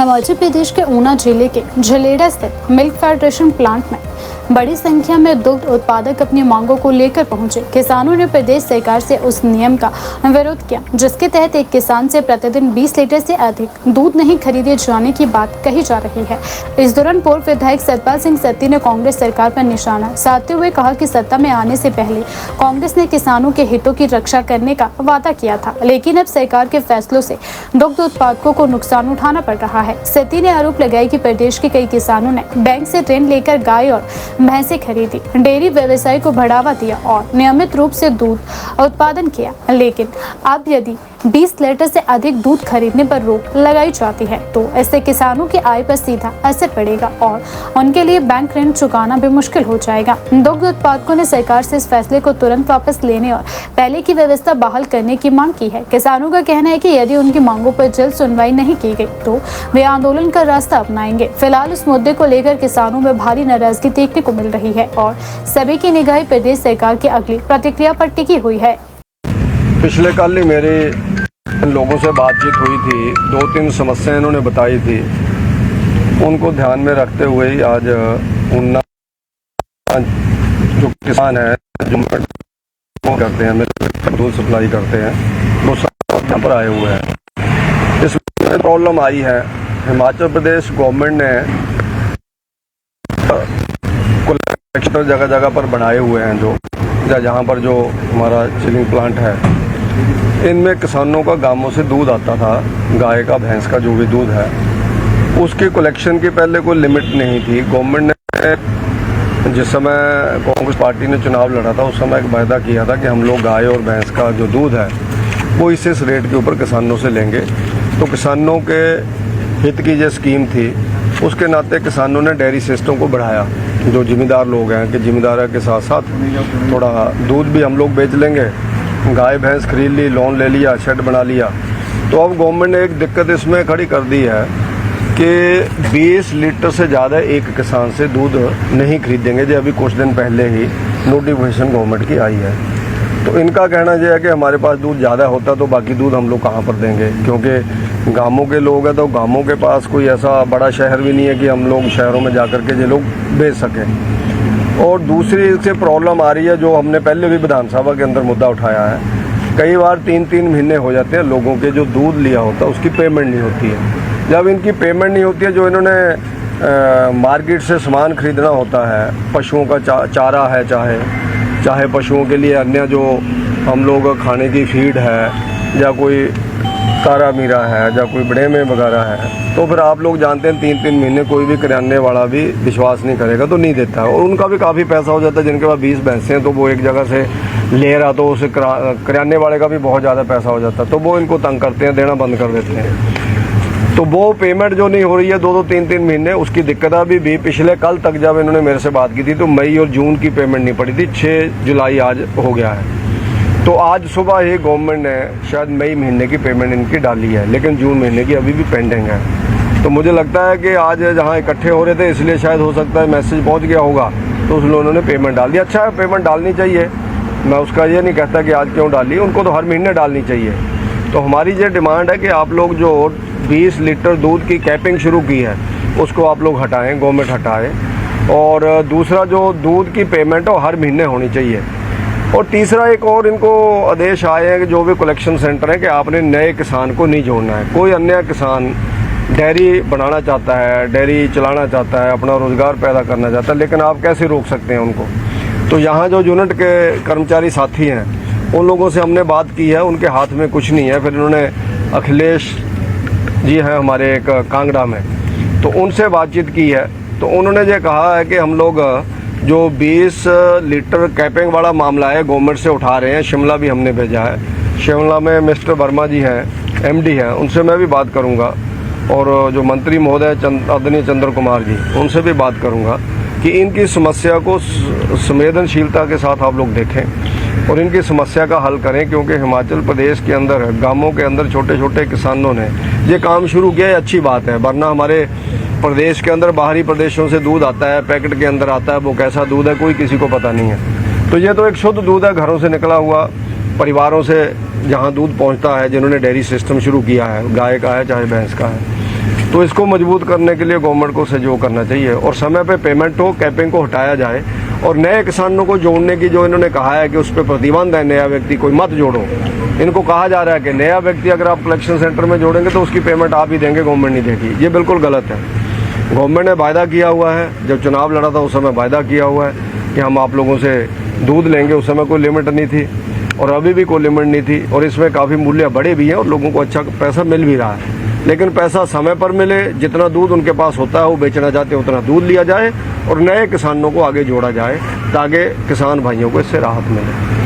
हिमाचल प्रदेश के ऊना जिले के झलेड़ा स्थित मिल्क फेडरेशन प्लांट में बड़ी संख्या में दुग्ध उत्पादक अपनी मांगों को लेकर पहुंचे। किसानों ने प्रदेश सरकार से उस नियम का विरोध किया जिसके तहत एक किसान से प्रतिदिन 20 लीटर से अधिक दूध नहीं खरीदे जाने की बात कही जा रही है। इस दौरान पूर्व विधायक सतपाल सिंह सत्ती ने कांग्रेस सरकार पर निशाना साधते हुए कहा कि सत्ता में आने से पहले कांग्रेस ने किसानों के हितों की रक्षा करने का वादा किया था, लेकिन अब सरकार के फैसलों से दुग्ध उत्पादकों को नुकसान उठाना पड़ रहा है। सत्ती ने आरोप लगाया कि प्रदेश के कई किसानों ने बैंक से ऋण लेकर गाय और भैंसें खरीदी, डेयरी व्यवसाय को बढ़ावा दिया और नियमित रूप से दूध उत्पादन किया, लेकिन अब यदि 20 लीटर से अधिक दूध खरीदने पर रोक लगाई जाती है तो इससे किसानों की आय पर सीधा असर पड़ेगा और उनके लिए बैंक ऋण चुकाना भी मुश्किल हो जाएगा। दुग्ध उत्पादकों ने सरकार से इस फैसले को तुरंत वापस लेने और पहले की व्यवस्था बहाल करने की मांग की है। किसानों का कहना है कि यदि उनकी मांगों पर जल्द सुनवाई नहीं की गई तो वे आंदोलन का रास्ता अपनाएंगे। फिलहाल इस मुद्दे को लेकर किसानों में भारी नाराजगी देखने को मिल रही है और सभी की निगाहें प्रदेश सरकार की अगली प्रतिक्रिया पर टिकी हुई है। पिछले कल ही मेरे लोगों से बातचीत हुई थी, 2-3 समस्याएं इन्होंने बताई थी, उनको ध्यान में रखते हुए ही आज उन्ना जो किसान है जो करते हैं दूध सप्लाई करते हैं वो सब यहाँ पर आए हुए हैं। इसमें प्रॉब्लम आई है, हिमाचल प्रदेश गवर्नमेंट ने कलेक्टर जगह जगह पर बनाए हुए हैं, जो जहाँ पर जो हमारा चिलिंग प्लांट है, इनमें किसानों का गांवों से दूध आता था, गाय का भैंस का जो भी दूध है उसकी कलेक्शन की पहले कोई लिमिट नहीं थी। गवर्नमेंट ने जिस समय कांग्रेस पार्टी ने चुनाव लड़ा था उस समय एक वायदा किया था कि हम लोग गाय और भैंस का जो दूध है वो इस रेट के ऊपर किसानों से लेंगे। तो किसानों के हित की जो स्कीम थी उसके नाते किसानों ने डेयरी सिस्टम को बढ़ाया। जो जिम्मेदार लोग हैं कि जिम्मेदारी के साथ साथ थोड़ा दूध भी हम लोग बेच लेंगे, गाय भैंस खरीद ली, लोन ले लिया, शेड बना लिया। तो अब गवर्नमेंट ने एक दिक्कत इसमें खड़ी कर दी है कि 20 लीटर से ज़्यादा एक किसान से दूध नहीं खरीदेंगे। जो अभी कुछ दिन पहले ही नोटिफिकेशन गवर्नमेंट की आई है। तो इनका कहना यह है कि हमारे पास दूध ज़्यादा होता तो बाकी दूध हम लोग कहाँ पर देंगे, क्योंकि गांवों के लोग हैं तो गांवों के पास कोई ऐसा बड़ा शहर भी नहीं है कि हम लोग शहरों में जा कर के ये लोग बेच सकें। और दूसरी इससे प्रॉब्लम आ रही है, जो हमने पहले भी विधानसभा के अंदर मुद्दा उठाया है, कई बार 3-3 महीने हो जाते हैं लोगों के जो दूध लिया होता है उसकी पेमेंट नहीं होती है। जब इनकी पेमेंट नहीं होती है, जो इन्होंने मार्केट से सामान खरीदना होता है, पशुओं का चारा है, चाहे पशुओं के लिए अन्य जो हम लोग खाने की फीड है, या कोई तारा मीरा है, या कोई बड़ेमे वगैरह है, तो फिर आप लोग जानते हैं 3-3 महीने कोई भी किराने वाला भी विश्वास नहीं करेगा तो नहीं देता है। और उनका भी काफ़ी पैसा हो जाता है। जिनके पास 20 भैंसें हैं तो वो एक जगह से ले रहा तो उसे किराने वाले का भी बहुत ज़्यादा पैसा हो जाता है, तो वो इनको तंग करते हैं, देना बंद कर देते हैं। तो वो पेमेंट जो नहीं हो रही है 2-2, 3-3 महीने, उसकी दिक्कत अभी भी पिछले कल तक जब इन्होंने मेरे से बात की थी तो मई और जून की पेमेंट नहीं पड़ी थी। 6 जुलाई आज हो गया है, तो आज सुबह ही गवर्नमेंट ने शायद मई महीने की पेमेंट इनकी डाली है, लेकिन जून महीने की अभी भी पेंडिंग है। तो मुझे लगता है कि आज जहाँ इकट्ठे हो रहे थे इसलिए शायद हो सकता है मैसेज पहुँच गया होगा, तो उस लोगों ने पेमेंट डाल दी। अच्छा है, पेमेंट डालनी चाहिए, मैं उसका ये नहीं कहता कि आज क्यों डाली, उनको तो हर महीने डालनी चाहिए। तो हमारी ये डिमांड है कि आप लोग जो 20 लीटर दूध की कैपिंग शुरू की है उसको आप लोग हटाएँ, गवर्नमेंट हटाए। और दूसरा जो दूध की पेमेंट है वो हर महीने होनी चाहिए। और तीसरा एक और इनको आदेश आए हैं कि जो भी कलेक्शन सेंटर है कि आपने नए किसान को नहीं जोड़ना है। कोई अन्य किसान डेयरी बनाना चाहता है, डेयरी चलाना चाहता है, अपना रोज़गार पैदा करना चाहता है, लेकिन आप कैसे रोक सकते हैं उनको। तो यहाँ जो यूनिट के कर्मचारी साथी हैं उन लोगों से हमने बात की है, उनके हाथ में कुछ नहीं है। फिर इन्होंने अखिलेश जी हैं हमारे एक कांगड़ा में, तो उनसे बातचीत की है, तो उन्होंने ये कहा है कि हम लोग जो 20 लीटर कैपिंग वाला मामला है गवर्नमेंट से उठा रहे हैं। शिमला भी हमने भेजा है, शिमला में मिस्टर वर्मा जी हैं, एमडी हैं, उनसे मैं भी बात करूंगा। और जो मंत्री महोदय आदरणीय चंद्र कुमार जी, उनसे भी बात करूंगा कि इनकी समस्या को संवेदनशीलता के साथ आप लोग देखें और इनकी समस्या का हल करें, क्योंकि हिमाचल प्रदेश के अंदर गाँवों के अंदर छोटे छोटे किसानों ने ये काम शुरू किया है। अच्छी बात है, वरना हमारे प्रदेश के अंदर बाहरी प्रदेशों से दूध आता है, पैकेट के अंदर आता है, वो कैसा दूध है कोई किसी को पता नहीं है। तो ये तो एक शुद्ध दूध है, घरों से निकला हुआ, परिवारों से जहाँ दूध पहुँचता है, जिन्होंने डेयरी सिस्टम शुरू किया है, गाय का है चाहे भैंस का है। तो इसको मजबूत करने के लिए गवर्नमेंट को सहयोग करना चाहिए और समय पे पेमेंट हो, कैपिंग को हटाया जाए और नए किसानों को जोड़ने की जो इन्होंने कहा है कि उस पर प्रतिबंध है, नया व्यक्ति कोई मत जोड़ो। इनको कहा जा रहा है कि नया व्यक्ति अगर आप कलेक्शन सेंटर में जोड़ेंगे तो उसकी पेमेंट आप ही देंगे, गवर्नमेंट नहीं देगी। ये बिल्कुल गलत है। गवर्नमेंट ने वायदा किया हुआ है, जब चुनाव लड़ा था उस समय वायदा किया हुआ है कि हम आप लोगों से दूध लेंगे। उस समय कोई लिमिट नहीं थी और अभी भी कोई लिमिट नहीं थी और इसमें काफ़ी मूल्य बढ़े भी हैं और लोगों को अच्छा पैसा मिल भी रहा है। लेकिन पैसा समय पर मिले, जितना दूध उनके पास होता है वो बेचना चाहते हैं उतना दूध लिया जाए और नए किसानों को आगे जोड़ा जाए ताकि किसान भाइयों को इससे राहत मिले।